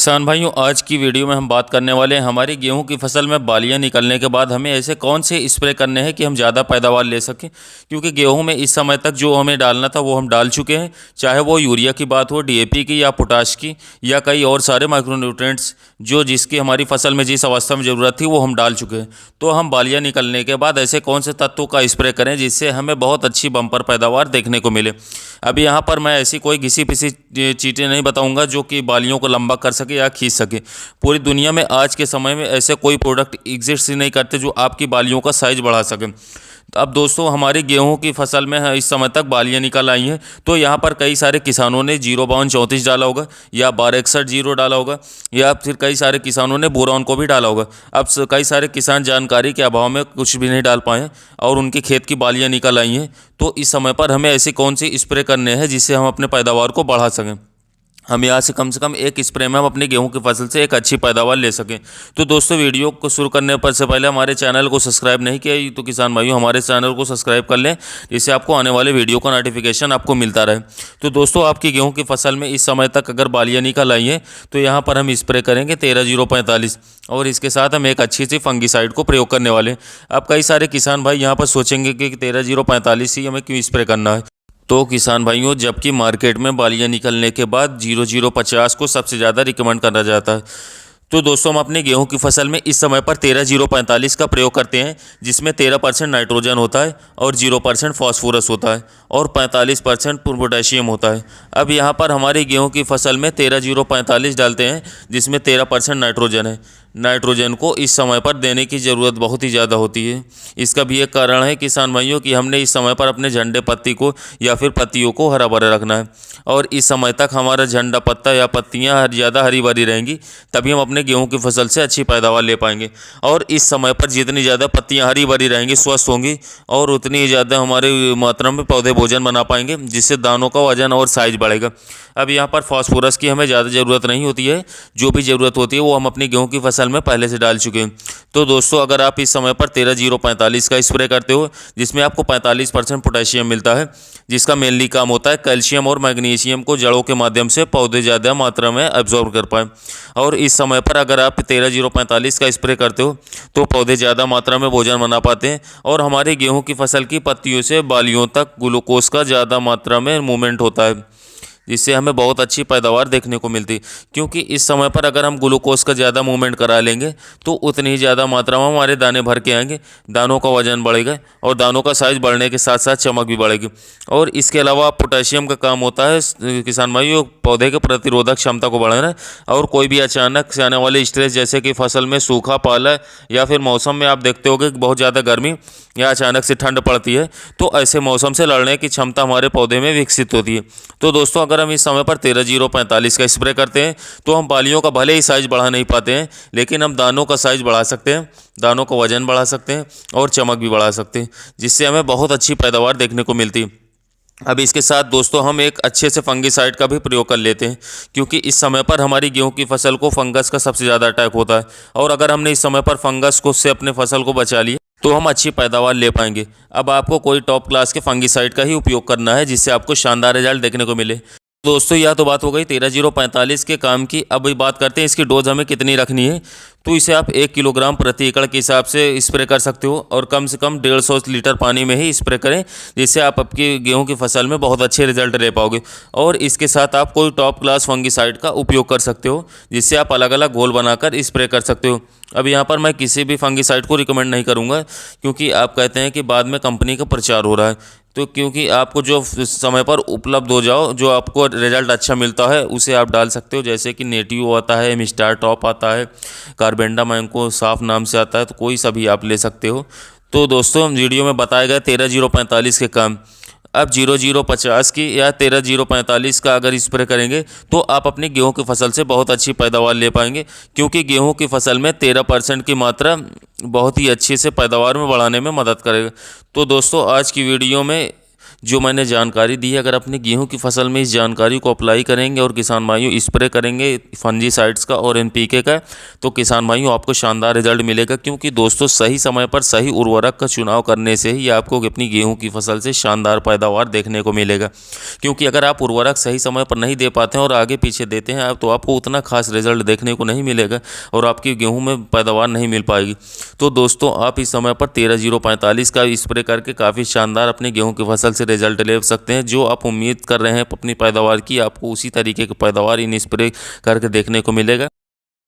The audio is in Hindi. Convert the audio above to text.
किसान भाइयों, आज की वीडियो में हम बात करने वाले हैं हमारी गेहूं की फसल में बालियां निकलने के बाद हमें ऐसे कौन से स्प्रे करने हैं कि हम ज़्यादा पैदावार ले सकें। क्योंकि गेहूं में इस समय तक जो हमें डालना था वो हम डाल चुके हैं, चाहे वो यूरिया की बात हो, डीएपी की या पोटाश की या कई और सारे माइक्रोन्यूट्रिएंट्स जो जिसकी हमारी फसल में जिस अवस्था में ज़रूरत थी वो हम डाल चुके हैं। तो हम बालियाँ निकलने के बाद ऐसे कौन से तत्वों का स्प्रे करें जिससे हमें बहुत अच्छी बम्पर पैदावार देखने को मिले। अभी यहाँ पर मैं ऐसी कोई घिसी पिसी चीज़ें नहीं बताऊँगा जो कि बालियों को लंबा कर सके या खींच सके। पूरी दुनिया में आज के समय में ऐसे कोई प्रोडक्ट एग्जिस्ट ही नहीं करते जो आपकी बालियों का साइज़ बढ़ा सकें। तो अब दोस्तों, हमारी गेहूं की फसल में इस समय तक बालियां निकल आई हैं। तो यहाँ पर कई सारे किसानों ने 05234 डाला होगा या 1261 डाला होगा या फिर कई सारे किसानों ने बोरॉन को भी डाला होगा। अब कई सारे किसान जानकारी के अभाव में कुछ भी नहीं डाल पाए हैं और उनके खेत की बालियां निकल आई हैं। तो इस समय पर हमें ऐसी कौन सी स्प्रे करने हैं जिससे हम अपने पैदावार को बढ़ा सकें। हम यहाँ से कम एक स्प्रे में हम अपनी गेहूं की फसल से एक अच्छी पैदावार ले सकें। तो दोस्तों, वीडियो को शुरू करने पर से पहले हमारे चैनल को सब्सक्राइब नहीं किया तो किसान भाइयों हमारे चैनल को सब्सक्राइब कर लें, जिससे आपको आने वाले वीडियो का नोटिफिकेशन आपको मिलता रहे। तो दोस्तों, आपकी गेहूं की फसल में इस समय तक अगर बालियाँ निकल आई हैं तो यहाँ पर हम स्प्रे करेंगे 13045 और इसके साथ हम एक अच्छी सी फंगीसाइड को प्रयोग करने वाले हैं। अब कई सारे किसान भाई यहाँ पर सोचेंगे कि 13045 ही हमें क्यों स्प्रे करना है। तो किसान भाइयों, जबकि मार्केट में बालियाँ निकलने के बाद 0050 को सबसे ज़्यादा रिकमेंड करा जाता है। तो दोस्तों, हम अपनी गेहूं की फसल में इस समय पर 13045 का प्रयोग करते हैं, जिसमें 13% नाइट्रोजन होता है और 0% फॉस्फोरस होता है और 45% पोटेशियम होता है। अब यहाँ पर हमारी गेहूं की फसल में 13045 डालते हैं, जिसमें 13% नाइट्रोजन है। नाइट्रोजन को इस समय पर देने की ज़रूरत बहुत ही ज़्यादा होती है। इसका भी एक कारण है किसान भाइयों कि हमने इस समय पर अपने झंडे पत्ती को या फिर पत्तियों को हरा भरा रखना है और इस समय तक हमारा झंडा पत्ता या पत्तियाँ ज़्यादा हरी भरी रहेंगी, तभी हम अपने गेहूं की फसल से अच्छी पैदावार ले पाएंगे। और इस समय पर जितनी ज़्यादा पत्तियाँ हरी भरी रहेंगी, स्वस्थ होंगी, और उतनी ज़्यादा हमारे मात्रा में पौधे भोजन बना पाएंगे, जिससे दानों का वजन और साइज बढ़ेगा। अब यहाँ पर फास्फोरस की हमें ज़्यादा ज़रूरत नहीं होती है, जो भी ज़रूरत होती है वो हम अपनी गेहूं की फसल में पहले से डाल चुके हैं। तो दोस्तों, अगर आप इस समय पर 13045 का स्प्रे करते हो, जिसमें आपको 45% पोटेशियम मिलता है, जिसका मेनली काम होता है कैल्शियम और मैग्नीशियम को जड़ों के माध्यम से पौधे ज़्यादा मात्रा में एब्जॉर्ब कर पाए, और इस समय पर अगर आप 13045 का स्प्रे करते हो तो पौधे ज़्यादा मात्रा में भोजन बना पाते हैं और हमारी गेहूं की फसल की पत्तियों से बालियों तक ग्लूकोज का ज़्यादा मात्रा में मूवमेंट होता है, जिससे हमें बहुत अच्छी पैदावार देखने को मिलती। क्योंकि इस समय पर अगर हम ग्लूकोज का ज़्यादा मूवमेंट करा लेंगे तो उतनी ही ज़्यादा मात्रा में हमारे दाने भर के आएंगे, दानों का वजन बढ़ेगा और दानों का साइज बढ़ने के साथ साथ चमक भी बढ़ेगी। और इसके अलावा पोटेशियम का काम होता है किसान भाइयों पौधे के प्रतिरोधक क्षमता को बढ़ाना, और कोई भी अचानक से आने वाले स्ट्रेस जैसे कि फसल में सूखा पाला या फिर मौसम में आप देखते होगे कि बहुत ज़्यादा गर्मी या अचानक से ठंड पड़ती है, तो ऐसे मौसम से लड़ने की क्षमता हमारे पौधे में विकसित होती है। तो दोस्तों, अगर हम इस समय पर 13045 का स्प्रे करते हैं तो हम बालियों का भले ही साइज बढ़ा नहीं पाते हैं, लेकिन हम दानों का साइज बढ़ा सकते हैं, दानों का वजन बढ़ा सकते हैं और चमक भी बढ़ा सकते हैं, जिससे हमें बहुत अच्छी पैदावार देखने को मिलती है। अब इसके साथ दोस्तों, हम एक अच्छे से फंगीसाइड का भी प्रयोग कर लेते हैं, क्योंकि इस समय पर हमारी गेहूं की फसल को फंगस का सबसे ज़्यादा अटैक होता है, और अगर हमने इस समय पर फंगस को से अपने फसल को बचा लिया तो हम अच्छी पैदावार ले पाएंगे। अब आपको कोई टॉप क्लास के फंगीसाइड का ही उपयोग करना है, जिससे आपको शानदार रिजल्ट देखने को मिले। दोस्तों, यह तो बात हो गई 13045 के काम की। अब बात करते हैं इसकी डोज हमें कितनी रखनी है। तो इसे आप 1 किलोग्राम प्रति एकड़ के हिसाब से स्प्रे कर सकते हो और कम से कम 150 लीटर पानी में ही स्प्रे करें, जिससे आप आपकी गेहूं की फसल में बहुत अच्छे रिजल्ट ले पाओगे। और इसके साथ आप कोई टॉप क्लास फंगीसाइड का उपयोग कर सकते हो, जिससे आप अलग अलग घोल बनाकर स्प्रे कर सकते हो। अब यहाँ पर मैं किसी भी फंगीसाइड को रिकमेंड नहीं करूँगा, क्योंकि आप कहते हैं कि बाद में कंपनी का प्रचार हो रहा है। तो क्योंकि आपको जो समय पर उपलब्ध हो जाओ, जो आपको रिजल्ट अच्छा मिलता है उसे आप डाल सकते हो, जैसे कि नेटिव आता है, मिस्टार टॉप आता है, कार्बेंडा मैंको साफ नाम से आता है, तो कोई सा भी आप ले सकते हो। तो दोस्तों, वीडियो में बताया गया 13045 के काम। अब 0050 की या 13045 का अगर स्प्रे करेंगे तो आप अपनी गेहूं की फसल से बहुत अच्छी पैदावार ले पाएंगे, क्योंकि गेहूं की फसल में 13% की मात्रा बहुत ही अच्छे से पैदावार में बढ़ाने में मदद करेगा। तो दोस्तों, आज की वीडियो में जो मैंने जानकारी दी है, अगर अपनी गेहूं की फसल में इस जानकारी को अप्लाई करेंगे और किसान भाइयों स्प्रे करेंगे फंजीसाइड्स का और एनपीके का, तो किसान भाइयों आपको शानदार रिजल्ट मिलेगा। क्योंकि दोस्तों सही समय पर सही उर्वरक का चुनाव करने से ही आपको अपनी गेहूं की फसल से शानदार पैदावार देखने को मिलेगा। क्योंकि अगर आप उर्वरक सही समय पर नहीं दे पाते हैं और आगे पीछे देते हैं तो आपको उतना खास रिजल्ट देखने को नहीं मिलेगा और आपकी गेहूं में पैदावार नहीं मिल पाएगी। तो दोस्तों आप इस समय पर 13-045 का स्प्रे करके काफ़ी शानदार अपनी गेहूं की फसल से रिजल्ट ले सकते हैं। जो आप उम्मीद कर रहे हैं अपनी पैदावार की, आपको उसी तरीके की पैदावार इन स्प्रे करके देखने को मिलेगा।